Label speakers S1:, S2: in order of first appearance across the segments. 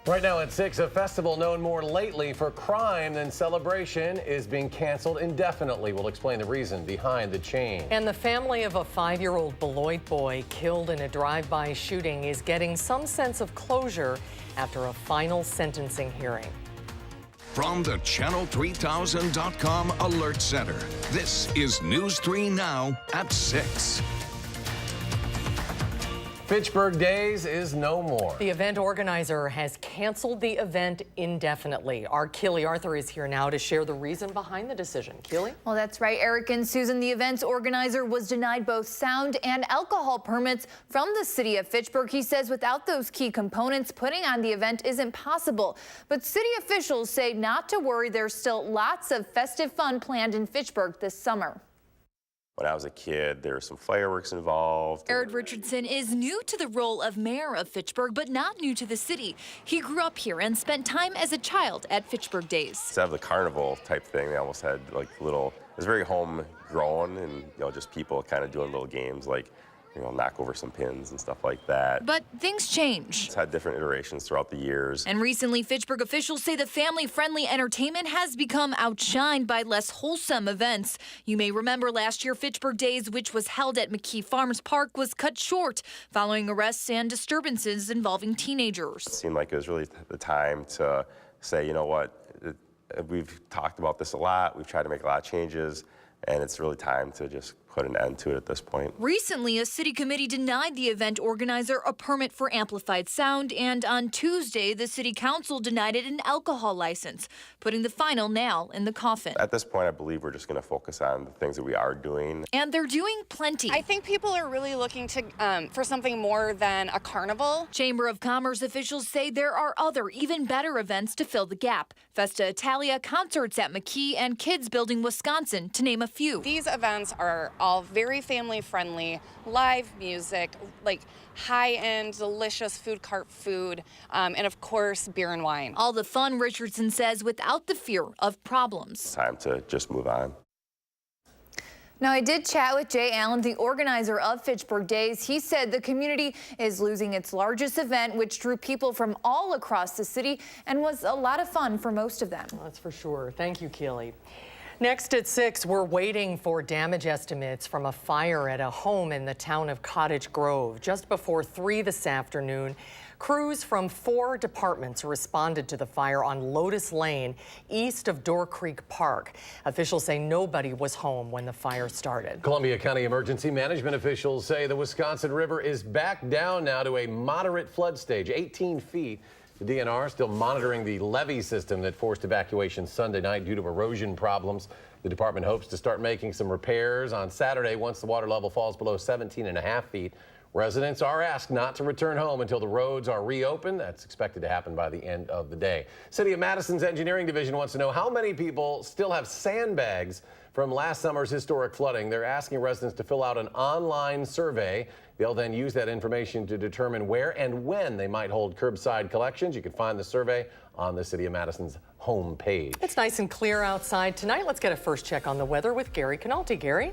S1: Right now at 6, a festival known more lately for crime than celebration is being canceled indefinitely. We'll explain the reason behind the change.
S2: And the family of a 5-year-old Beloit boy killed in a drive-by shooting is getting some sense of closure after a final sentencing hearing.
S3: From the Channel3000.com Alert Center, this is News 3 Now at 6.
S1: Fitchburg Days is no more.
S2: The event organizer has canceled the event indefinitely. Our Keely Arthur is here now to share the reason behind the decision. Keely?
S4: Well, that's right, Eric and Susan. The event's organizer was denied both sound and alcohol permits from the city of Fitchburg. He says without those key components, putting on the event isn't possible. But city officials say not to worry. There's still lots of festive fun planned in Fitchburg this summer.
S5: When I was a kid, there were some fireworks involved.
S6: Eric Richardson is new to the role of mayor of Fitchburg, but not new to the city. He grew up here and spent time as a child at Fitchburg Days.
S5: Instead of the carnival type thing, they almost had like little, it was very homegrown and, just people kind of doing little games like, knock over some pins and stuff like that.
S6: But things change.
S5: It's had different iterations throughout the years.
S6: And recently, Fitchburg officials say the family-friendly entertainment has become outshined by less wholesome events. You may remember last year, Fitchburg Days, which was held at McKee Farms Park, was cut short following arrests and disturbances involving teenagers.
S5: It seemed like it was really the time to say, you know what, we've talked about this a lot, we've tried to make a lot of changes, and it's really time to just put an end to it at this point.
S6: Recently, a city committee denied the event organizer a permit for amplified sound, and on Tuesday, the city council denied it an alcohol license, putting the final nail in the coffin.
S5: At this point, I believe we're just going to focus on the things that we are doing.
S6: And they're doing plenty.
S7: I think people are really looking to for something more than a carnival.
S6: Chamber of Commerce officials say there are other, even better events to fill the gap. Festa Italia, concerts at McKee, and Kids Building Wisconsin, to name a few.
S7: These events are all very family friendly, live music, like high-end, delicious food cart food, and of course, beer and wine.
S6: All the fun, Richardson says, without the fear of problems.
S5: It's time to just move on.
S4: Now, I did chat with Jay Allen, the organizer of Fitchburg Days. He said the community is losing its largest event, which drew people from all across the city and was a lot of fun for most of them.
S2: Well, that's for sure. Thank you, Keely. Next at 6, we're waiting for damage estimates from a fire at a home in the town of Cottage Grove. Just before 3 this afternoon, crews from 4 departments responded to the fire on Lotus Lane, east of Door Creek Park. Officials say nobody was home when the fire started.
S1: Columbia County emergency management officials say the Wisconsin River is back down now to a moderate flood stage, 18 feet. The DNR still monitoring the levee system that forced evacuation Sunday night due to erosion problems. The department hopes to start making some repairs on Saturday once the water level falls below 17.5 feet. Residents are asked not to return home until the roads are reopened. That's expected to happen by the end of the day. City of Madison's engineering division wants to know how many people still have sandbags from last summer's historic flooding. They're asking residents to fill out an online survey. They'll then use that information to determine where and when they might hold curbside collections. You can find the survey on the City of Madison's homepage.
S2: It's nice and clear outside tonight. Let's get a first check on the weather with Gary Canalti. Gary?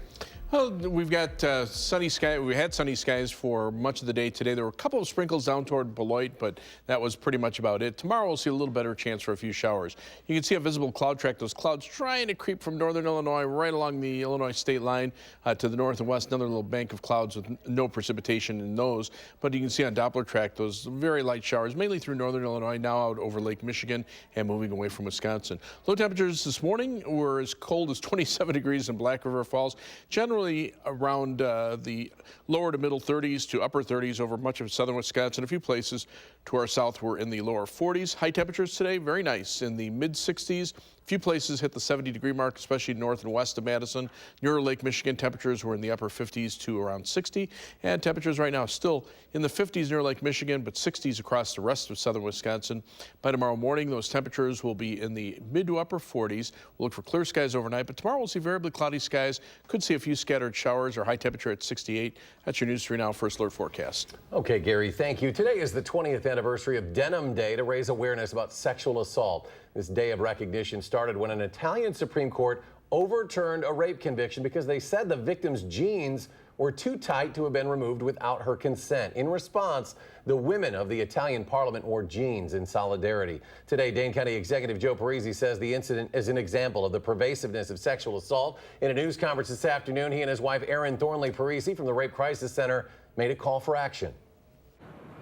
S8: Well, we've got sunny sky. We had sunny skies for much of the day today. There were a couple of sprinkles down toward Beloit, but that was pretty much about it. Tomorrow we'll see a little better chance for a few showers. You can see a visible cloud track. Those clouds trying to creep from northern Illinois right along the Illinois state line to the north and west. Another little bank of clouds with no precipitation in those. But you can see on Doppler track those very light showers, mainly through northern Illinois, now out over Lake Michigan and moving away from Wisconsin. Low temperatures this morning were as cold as 27 degrees in Black River Falls. Generally around the lower to middle 30s to upper 30s over much of southern Wisconsin. A few places to our south were in the lower 40s. High temperatures today, very nice in the mid 60s. A few places hit the 70-degree mark, especially north and west of Madison. Near Lake Michigan, temperatures were in the upper 50s to around 60. And temperatures right now still in the 50s near Lake Michigan, but 60s across the rest of southern Wisconsin. By tomorrow morning, those temperatures will be in the mid to upper 40s. We'll look for clear skies overnight, but tomorrow we'll see variably cloudy skies. Could see a few scattered showers or high temperature at 68. That's your News 3 Now First Alert forecast.
S1: Okay, Gary, thank you. Today is the 20th anniversary of Denim Day to raise awareness about sexual assault. This day of recognition started when an Italian Supreme Court overturned a rape conviction because they said the victim's jeans were too tight to have been removed without her consent. In response, the women of the Italian parliament wore jeans in solidarity. Today, Dane County Executive Joe Parisi says the incident is an example of the pervasiveness of sexual assault. In a news conference this afternoon, he and his wife, Erin Thornley Parisi from the Rape Crisis Center, made a call for action.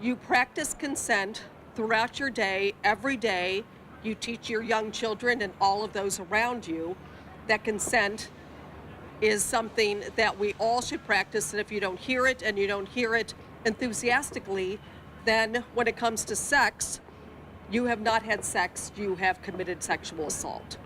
S9: You practice consent throughout your day, every day. You teach your young children and all of those around you that consent is something that we all should practice. And if you don't hear it and you don't hear it enthusiastically, then when it comes to sex, you have not had sex, you have committed sexual assault.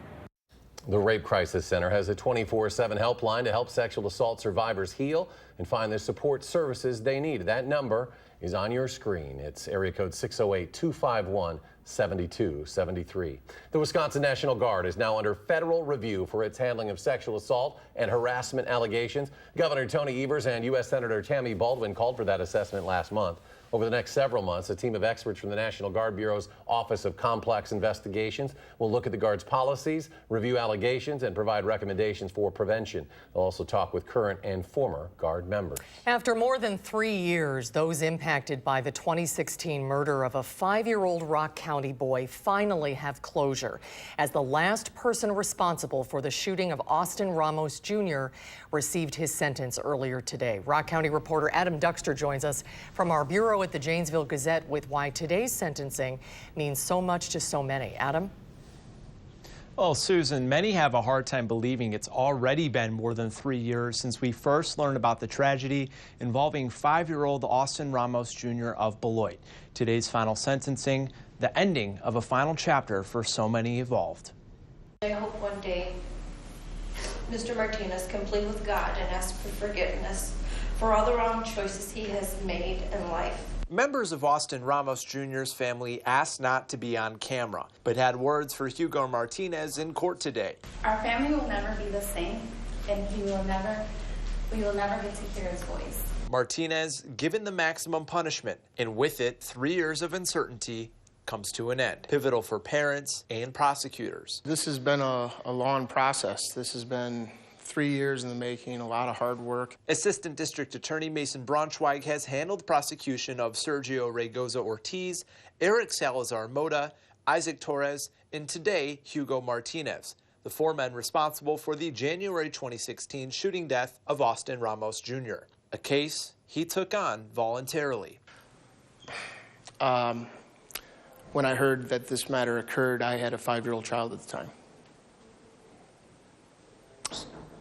S1: The Rape Crisis Center has a 24/7 helpline to help sexual assault survivors heal and find the support services they need. That number is on your screen. It's area code 608-251-7273. The Wisconsin National Guard is now under federal review for its handling of sexual assault and harassment allegations. Governor Tony Evers and U.S. Senator Tammy Baldwin called for that assessment last month. Over the next several months, a team of experts from the National Guard Bureau's Office of Complex Investigations will look at the Guard's policies, review allegations, and provide recommendations for prevention. They'll also talk with current and former Guard members.
S2: After more than 3 years, those impacted by the 2016 murder of a 5-year-old Rock County boy finally have closure, as the last person responsible for the shooting of Austin Ramos Jr. received his sentence earlier today. Rock County reporter Adam Duxter joins us from our bureau at the Janesville Gazette with why today's sentencing means so much to so many. Adam?
S10: Well, Susan, many have a hard time believing it's already been more than 3 years since we first learned about the tragedy involving 5-year-old Austin Ramos Jr. of Beloit. Today's final sentencing, the ending of a final chapter for so many involved.
S11: I hope one day Mr. Martinez can plead with God and ask for forgiveness for all the wrong choices he has made in life.
S10: Members of Austin Ramos Jr.'s family asked not to be on camera, but had words for Hugo Martinez in court today.
S11: Our family will never be the same, and we will never get to hear his voice.
S10: Martinez given the maximum punishment, and with it, 3 years of uncertainty comes to an end. Pivotal for parents and prosecutors.
S12: This has been a long process. This has been 3 years in the making, a lot of hard work.
S10: Assistant District Attorney Mason Braunschweig has handled the prosecution of Sergio Reygoza Ortiz, Eric Salazar Mota, Isaac Torres, and today, Hugo Martinez, the 4 men responsible for the January 2016 shooting death of Austin Ramos Jr., a case he took on voluntarily.
S12: When I heard that this matter occurred, I had a 5-year-old child at the time.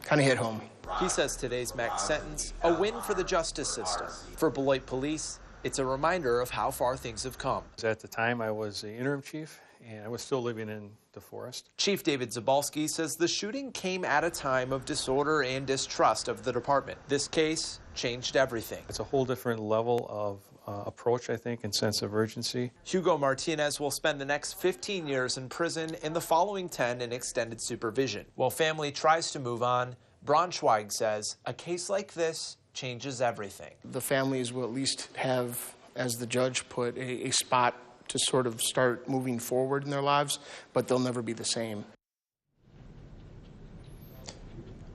S12: Kind of hit home.
S10: He says today's max sentence, a win for the justice system. For Beloit Police, it's a reminder of how far things have come.
S13: At the time, I was the interim chief, and I was still living in the forest.
S10: Chief David Zabalski says the shooting came at a time of disorder and distrust of the department. This case changed everything.
S13: It's a whole different level of approach, I think, and sense of urgency.
S10: Hugo Martinez will spend the next 15 years in prison and the following 10 in extended supervision. While family tries to move on, Braunschweig says a case like this changes everything.
S12: The families will at least have, as the judge put, a spot to sort of start moving forward in their lives, but they'll never be the same.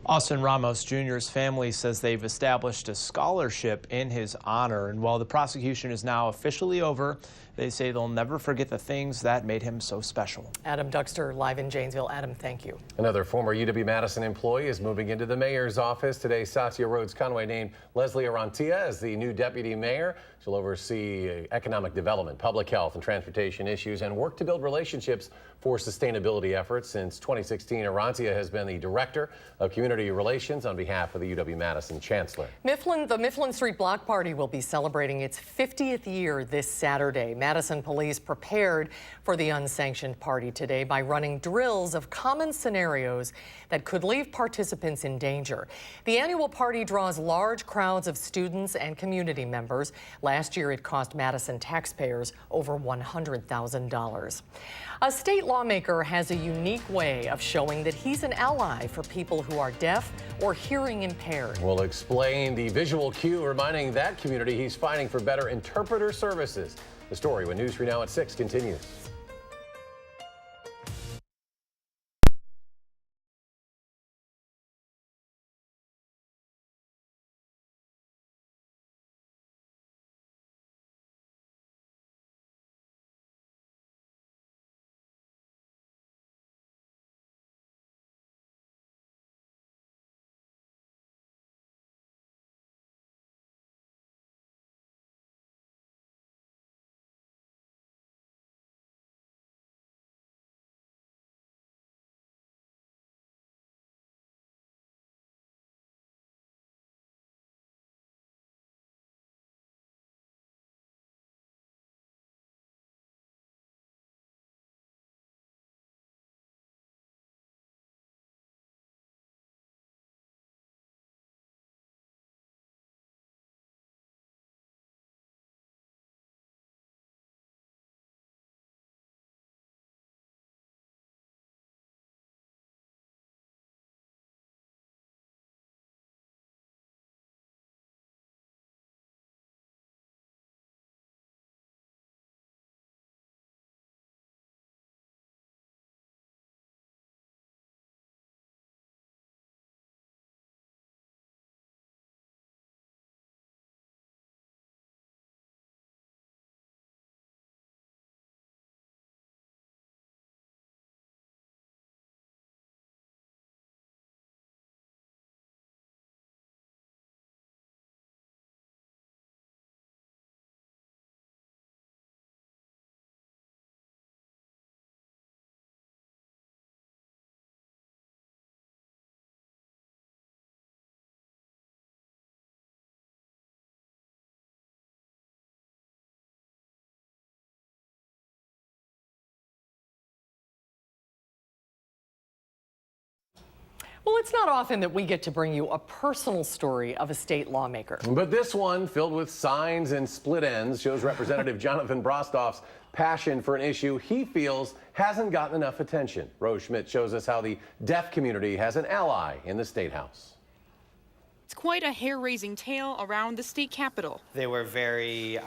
S10: Austin Ramos Jr.'s family says they've established a scholarship in his honor, and while the prosecution is now officially over, they say they'll never forget the things that made him so special.
S2: Adam Duxter, live in Janesville. Adam, thank you.
S1: Another former UW-Madison employee is moving into the mayor's office. Today, Satya Rhodes Conway named Leslie Arantia as the new deputy mayor. She'll oversee economic development, public health, and transportation issues, and work to build relationships for sustainability efforts. Since 2016, Arantia has been the director of community relations on behalf of the UW-Madison chancellor.
S2: The Mifflin Street Block Party will be celebrating its 50th year this Saturday. Madison police prepared for the unsanctioned party today by running drills of common scenarios that could leave participants in danger. The annual party draws large crowds of students and community members. Last year, it cost Madison taxpayers over $100,000. A state lawmaker has a unique way of showing that he's an ally for people who are deaf or hearing impaired.
S1: We'll explain the visual cue, reminding that community he's fighting for better interpreter services. The story when News 3 Now at 6 continues.
S2: Well, it's not often that we get to bring you a personal story of a state lawmaker.
S1: But this one, filled with signs and split ends, shows Representative Jonathan Brostoff's passion for an issue he feels hasn't gotten enough attention. Rose Schmidt shows us how the deaf community has an ally in the State House.
S14: It's quite a hair-raising tale around the state capitol.
S15: They were very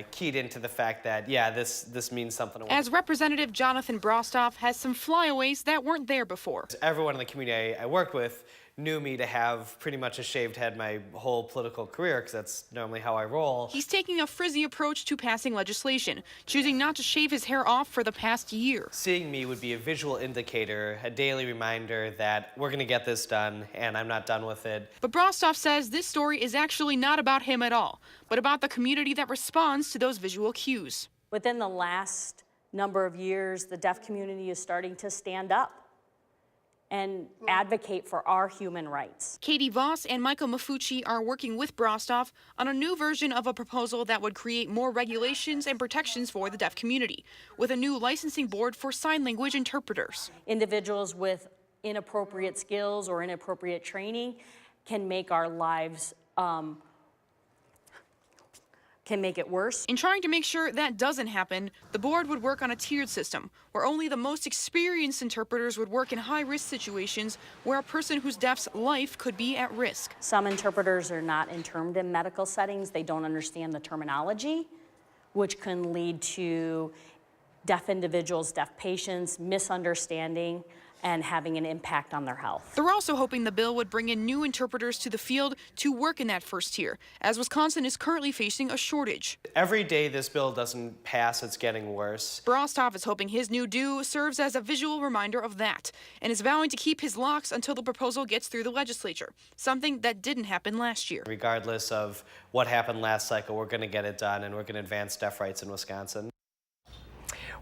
S15: keyed into the fact that, yeah, this means something.
S14: As Representative Jonathan Brostoff has some flyaways that weren't there before.
S15: Everyone in the community I worked with knew me to have pretty much a shaved head my whole political career, because that's normally how I roll.
S14: He's taking a frizzy approach to passing legislation, choosing not to shave his hair off for the past year.
S15: Seeing me would be a visual indicator, a daily reminder that we're going to get this done, and I'm not done with it.
S14: But Brostoff says this story is actually not about him at all, but about the community that responds to those visual cues.
S16: Within the last number of years, the deaf community is starting to stand up and advocate for our human rights.
S14: Katie Voss and Michael Mafucci are working with Brostoff on a new version of a proposal that would create more regulations and protections for the deaf community, with a new licensing board for sign language interpreters.
S16: Individuals with inappropriate skills or inappropriate training can make our lives can make it worse.
S14: In trying to make sure that doesn't happen, the board would work on a tiered system where only the most experienced interpreters would work in high-risk situations where a person whose deaf's life could be at risk.
S16: Some interpreters are not interned in medical settings. They don't understand the terminology, which can lead to deaf individuals, deaf patients, misunderstanding, and having an impact on their health.
S14: They're also hoping the bill would bring in new interpreters to the field to work in that first tier, as Wisconsin is currently facing a shortage.
S15: Every day this bill doesn't pass, it's getting worse.
S14: Brostoff is hoping his new do serves as a visual reminder of that, and is vowing to keep his locks until the proposal gets through the legislature, something that didn't happen last year.
S15: Regardless of what happened last cycle, we're going to get it done, and we're going to advance deaf rights in Wisconsin.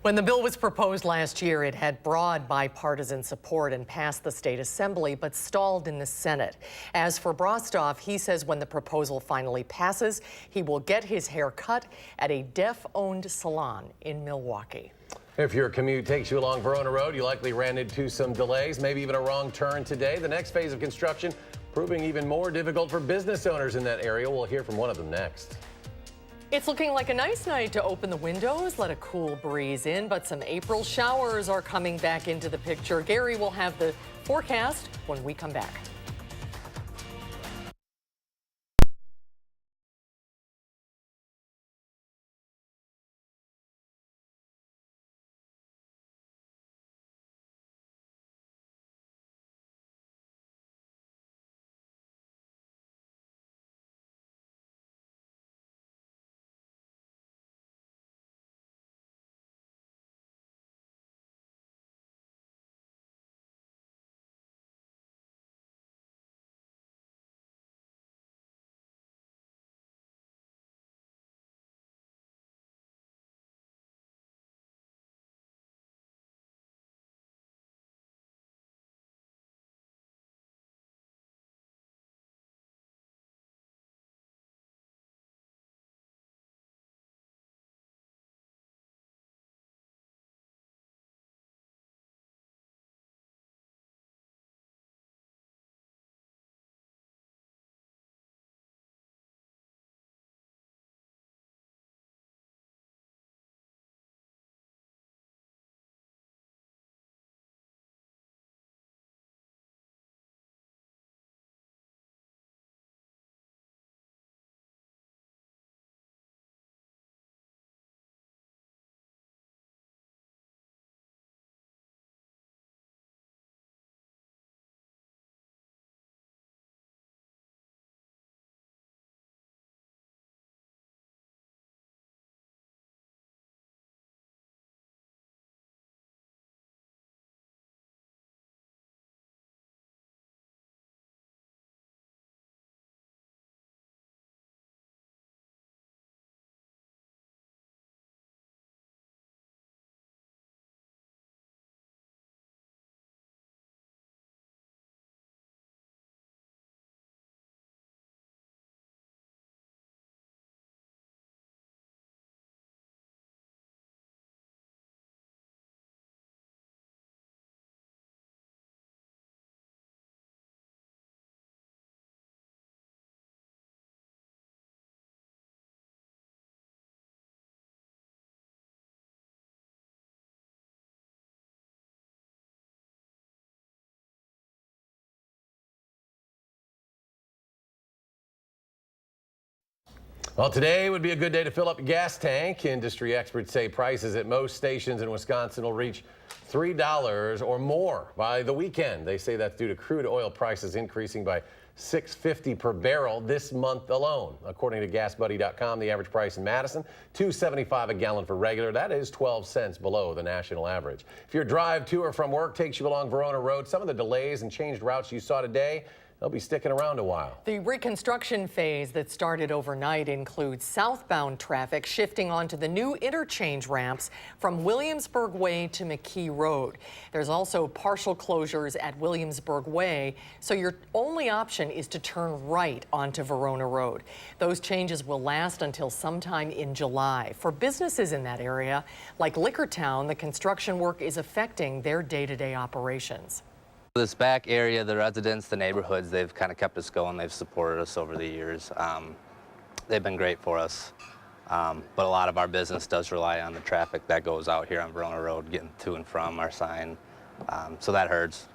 S2: When the bill was proposed last year, it had broad bipartisan support and passed the state assembly, but stalled in the Senate. As for Brostoff, he says when the proposal finally passes, he will get his hair cut at a deaf-owned salon in Milwaukee.
S1: If your commute takes you along Verona Road, you likely ran into some delays, maybe even a wrong turn today. The next phase of construction proving even more difficult for business owners in that area. We'll hear from one of them next.
S2: It's looking like a nice night to open the windows, let a cool breeze in, but some April showers are coming back into the picture. Gary will have the forecast when we come back.
S1: Well, today would be a good day to fill up your gas tank. Industry experts say prices at most stations in Wisconsin will reach $3 or more by the weekend. They say that's due to crude oil prices increasing by $6.50 per barrel this month alone. According to GasBuddy.com, the average price in Madison, $2.75 a gallon for regular. That is 12 cents below the national average. If your drive to or from work takes you along Verona Road, some of the delays and changed routes you saw today, they'll be sticking around a while.
S2: The reconstruction phase that started overnight includes southbound traffic shifting onto the new interchange ramps from Williamsburg Way to McKee Road. There's also partial closures at Williamsburg Way, so your only option is to turn right onto Verona Road. Those changes will last until sometime in July. For businesses in that area, like Lickertown, the construction work is affecting their day-to-day operations.
S17: This back area, the residents, the neighborhoods, they've kind of kept us going. They've supported us over the years. They've been great for us. But a lot of our business does rely on the traffic that goes out here on Verona Road, getting to and from our sign. So that hurts.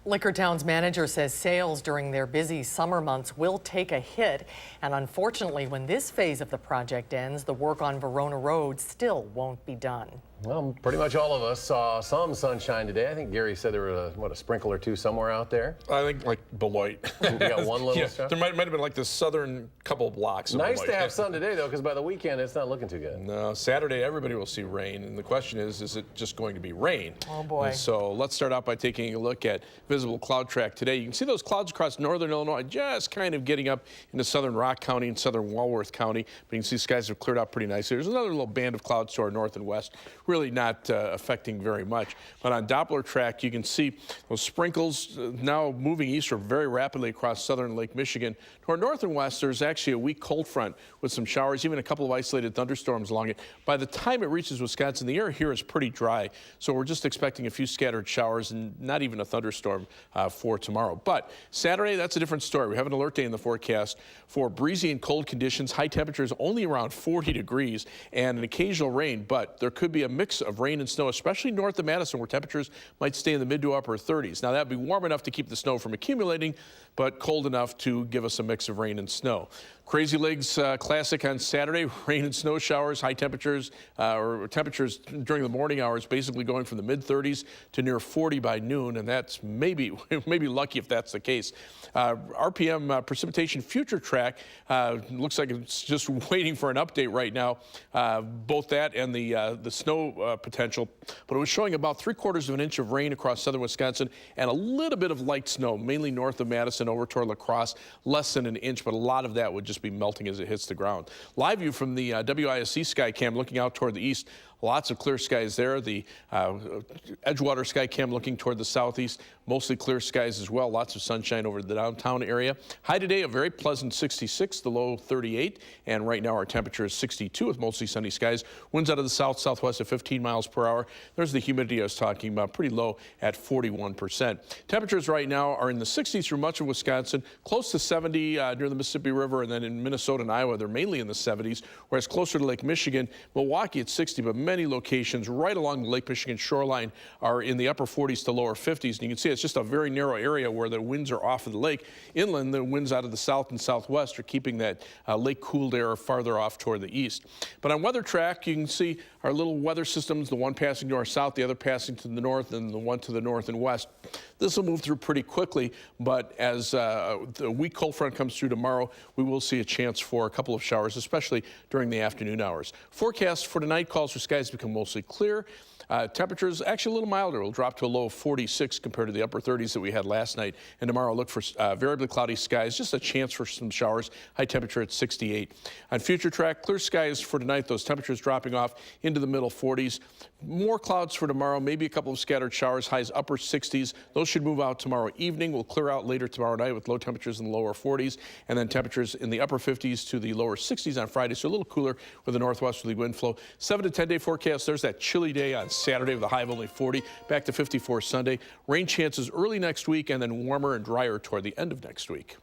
S2: Lickertown's manager says sales during their busy summer months will take a hit. And unfortunately, when this phase of the project ends, the work on Verona Road still won't be done.
S1: Well, pretty much all of us saw some sunshine today. I think Gary said there were, a sprinkle or two somewhere out there?
S8: I think like Beloit.
S1: You got one little stuff?
S8: There might have been like the southern couple of blocks.
S1: Nice to have sun today, though, because by the weekend, it's not looking too good.
S8: No, Saturday, everybody will see rain. And the question is it just going to be rain?
S2: Oh, boy.
S8: And so let's start out by taking a look at visible cloud track today. You can see those clouds across northern Illinois, just kind of getting up into southern Rock County and southern Walworth County. But you can see skies have cleared out pretty nicely. There's another little band of clouds to our north and west, really not affecting very much. But on Doppler track, you can see those sprinkles now moving eastward very rapidly across southern Lake Michigan. To our north and west, there's actually a weak cold front with some showers, even a couple of isolated thunderstorms along it. By the time it reaches Wisconsin, the air here is pretty dry. So we're just expecting a few scattered showers and not even a thunderstorm for tomorrow. But Saturday, that's a different story. We have an alert day in the forecast for breezy and cold conditions, high temperatures only around 40 degrees, and an occasional rain. But there could be a mix of rain and snow, especially north of Madison, where temperatures might stay in the mid to upper 30s. Now, that would be warm enough to keep the snow from accumulating, but cold enough to give us a mix of rain and snow. Crazy Legs Classic on Saturday, rain and snow showers, high temperatures, or temperatures during the morning hours basically going from the mid-30s to near 40 by noon, and that's maybe lucky if that's the case. RPM precipitation future track looks like it's just waiting for an update right now, both that and the snow potential, but it was showing about 3/4 of an inch of rain across southern Wisconsin and a little bit of light snow, mainly north of Madison over toward La Crosse, less than an inch, but a lot of that would just be melting as it hits the ground. Live view from the WISC sky cam looking out toward the east. Lots of clear skies there. The Edgewater sky cam looking toward the southeast, mostly clear skies as well. Lots of sunshine over the downtown area. High today, a very pleasant 66, the low 38, and right now our temperature is 62 with mostly sunny skies. Winds out of the south-southwest at 15 miles per hour. There's the humidity I was talking about, pretty low at 41%. Temperatures right now are in the 60s through much of Wisconsin, close to 70 near the Mississippi River, and then in Minnesota and Iowa, they're mainly in the 70s, whereas closer to Lake Michigan, Milwaukee at 60, but many locations right along the Lake Michigan shoreline are in the upper 40s to lower 50s. And you can see it's just a very narrow area where the winds are off of the lake. Inland, the winds out of the south and southwest are keeping that lake cooled air farther off toward the east. But on weather track, you can see our little weather systems, the one passing to our south, the other passing to the north, and the one to the north and west. This will move through pretty quickly, but as the weak cold front comes through tomorrow, we will see a chance for a couple of showers, especially during the afternoon hours. Forecast for tonight calls for skies to become mostly clear. Temperatures actually a little milder. We'll drop to a low of 46 compared to the upper 30s that we had last night. And tomorrow, look for variably cloudy skies, just a chance for some showers. High temperature at 68. On future track, clear skies for tonight. Those temperatures dropping off into the middle 40s. More clouds for tomorrow, maybe a couple of scattered showers. Highs upper 60s. Those should move out tomorrow evening. We'll clear out later tomorrow night with low temperatures in the lower 40s, and then temperatures in the upper 50s to the lower 60s on Friday. So a little cooler with a northwesterly wind flow. 7 to 10 day forecast. There's that chilly day on Saturday with a high of only 40, back to 54 Sunday. Rain chances early next week and then warmer and drier toward the end of next week.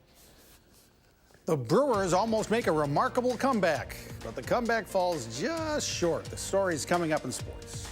S18: The Brewers almost make a remarkable comeback, but the comeback falls just short. The story's coming up in sports.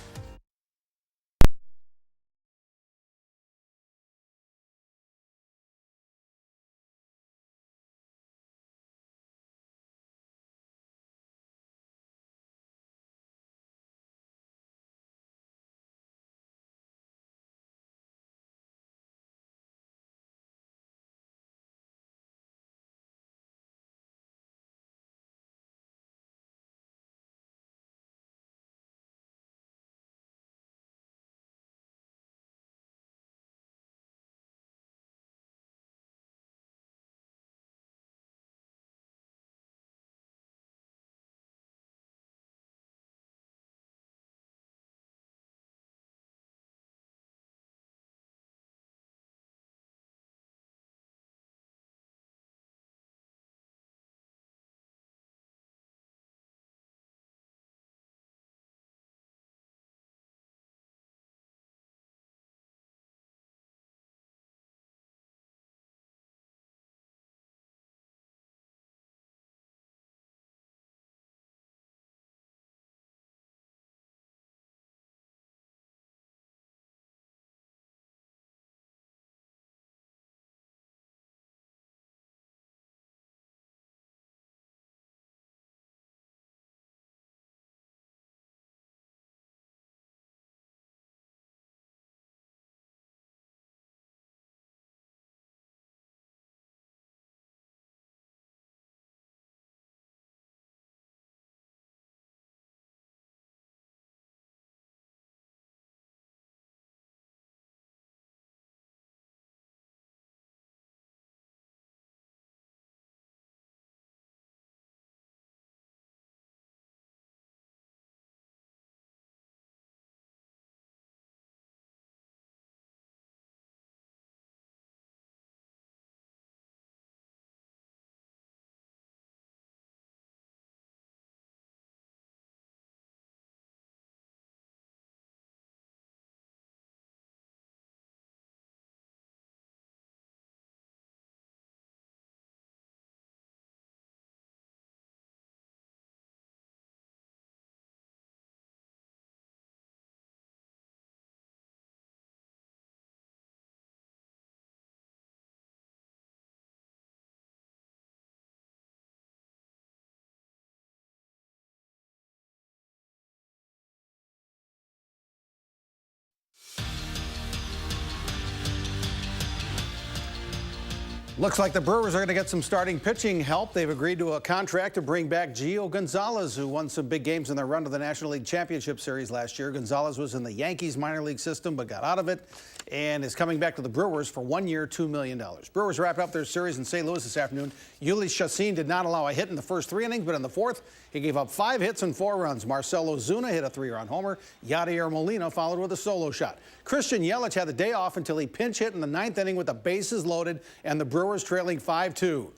S18: Looks like the Brewers are going to get some starting pitching help. They've agreed to a contract to bring back Gio Gonzalez, who won some big games in their run to the National League Championship Series last year. Gonzalez was in the Yankees minor league system but got out of it and is coming back to the Brewers for 1 year, $2 million. Brewers wrapped up their series in St. Louis this afternoon. Yuli Chacin did not allow a hit in the first 3 innings, but in the fourth, he gave up 5 hits and 4 runs. Marcell Ozuna hit a 3-run homer. Yadier Molina followed with a solo shot. Christian Yelich had the day off until he pinch hit in the 9th inning with the bases loaded and the Brewers trailing 5-2.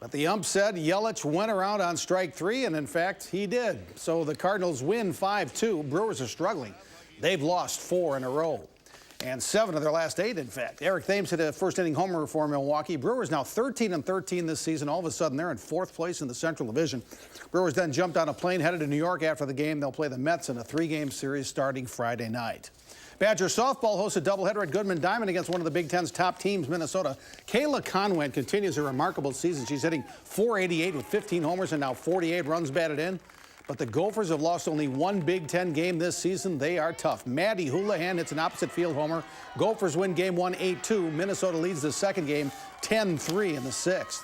S18: But the ump said Yelich went around on strike 3, and in fact, he did. So the Cardinals win 5-2. Brewers are struggling. They've lost 4 in a row, and 7 of their last 8, in fact. Eric Thames hit a first-inning homer for Milwaukee. Brewers now 13-13 this season. All of a sudden, they're in 4th place in the Central Division. Brewers then jumped on a plane, headed to New York after the game. They'll play the Mets in a 3-game series starting Friday night. Badger softball hosts a doubleheader at Goodman Diamond against one of the Big Ten's top teams, Minnesota. Kayla Conwent continues a remarkable season. She's hitting .488 with 15 homers and now 48 runs batted in. But the Gophers have lost only 1 Big Ten game this season. They are tough. Maddie Houlihan hits an opposite field homer. Gophers win game 1 8-2. Minnesota leads the second game 10-3 in the 6th.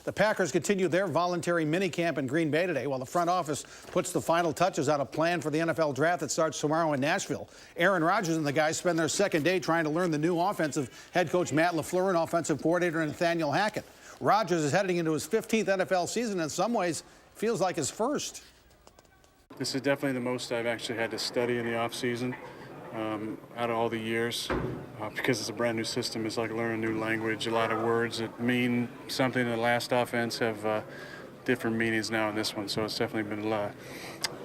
S18: The Packers continue their voluntary minicamp in Green Bay today while the front office puts the final touches on a plan for the NFL draft that starts tomorrow in Nashville. Aaron Rodgers and the guys spend their second day trying to learn the new offensive head coach Matt LaFleur and offensive coordinator Nathaniel Hackett. Rodgers is heading into his 15th NFL season. In some ways, feels like his first.
S19: This is definitely the most I've actually had to study in the off-season out of all the years because it's a brand new system. It's like learning a new language. A lot of words that mean something in the last offense have different meanings now in this one, so it's definitely been a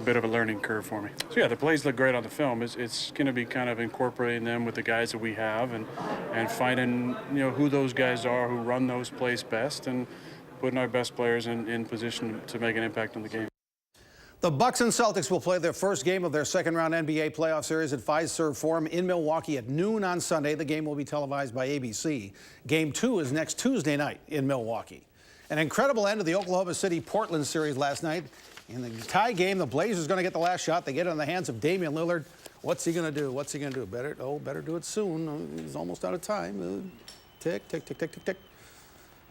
S19: bit of a learning curve for me. So yeah, the plays look great on the film. It's going to be kind of incorporating them with the guys that we have and finding who those guys are who run those plays best and putting our best players in position to make an impact on the game.
S18: The Bucks and Celtics will play their first game of their second-round NBA playoff series at Fiserv Forum in Milwaukee at noon on Sunday. The game will be televised by ABC. Game 2 is next Tuesday night in Milwaukee. An incredible end to the Oklahoma City-Portland series last night. In the tie game, the Blazers going to get the last shot. They get it in the hands of Damian Lillard. What's he going to do? What's he going to do? Better do it soon. He's almost out of time. Tick, tick, tick, tick, tick, tick.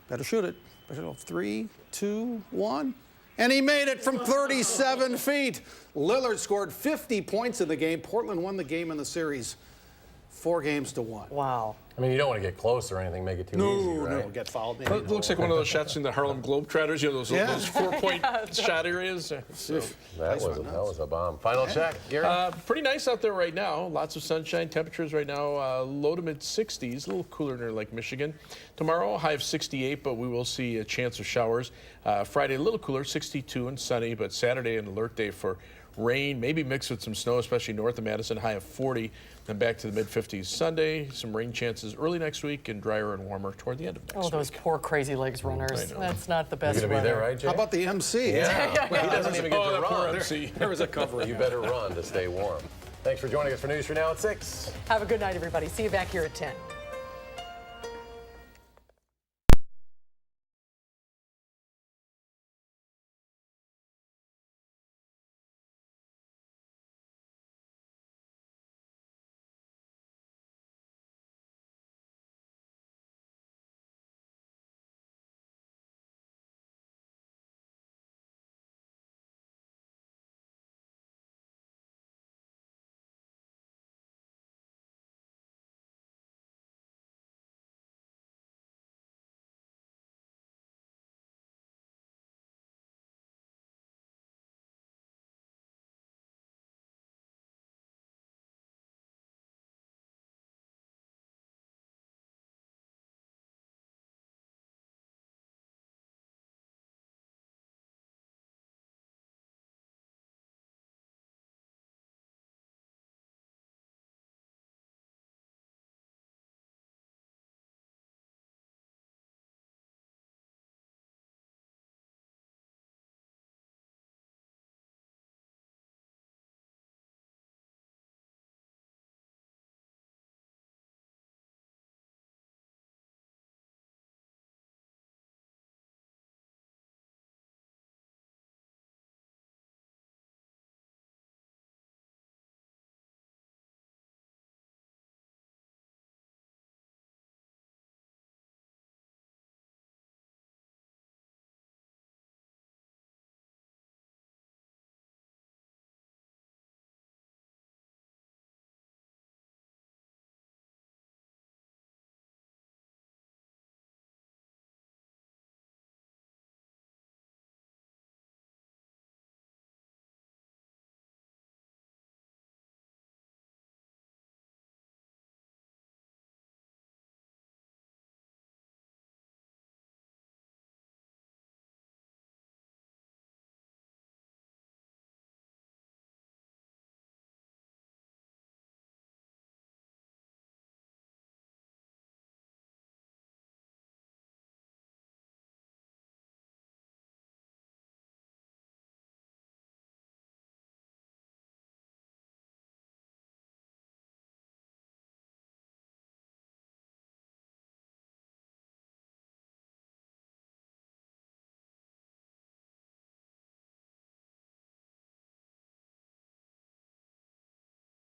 S18: Better shoot it. 3, 2, 1. And he made it from 37 feet. Lillard scored 50 points in the game. Portland won the game in the series 4-1.
S2: Wow.
S1: I mean, you don't want to get close or anything, make it too easy, right?
S18: No, get fouled.
S8: It looks like one of those shots in the Harlem Globetrotters, those 4-point shot areas. So.
S1: That was a bomb. Final check, Gary?
S8: Pretty nice out there right now. Lots of sunshine. Temperatures right now low to mid-60s, a little cooler near Lake Michigan. Tomorrow, high of 68, but we will see a chance of showers. Friday, a little cooler, 62 and sunny, but Saturday, an alert day for rain, maybe mixed with some snow, especially north of Madison, high of 40, then back to the mid-50s Sunday. Some rain chances early next week and drier and warmer toward the end of next week.
S2: Oh, those poor Crazy Legs runners. That's not the best
S1: You're going to be there,
S2: weather.
S1: right, Jay?
S18: How about the MC?
S1: Yeah. He doesn't even get to run.
S18: There was a cover.
S1: You better run to stay warm. Thanks for joining us for News 3 Now at 6.
S2: Have a good night, everybody. See you back here at 10.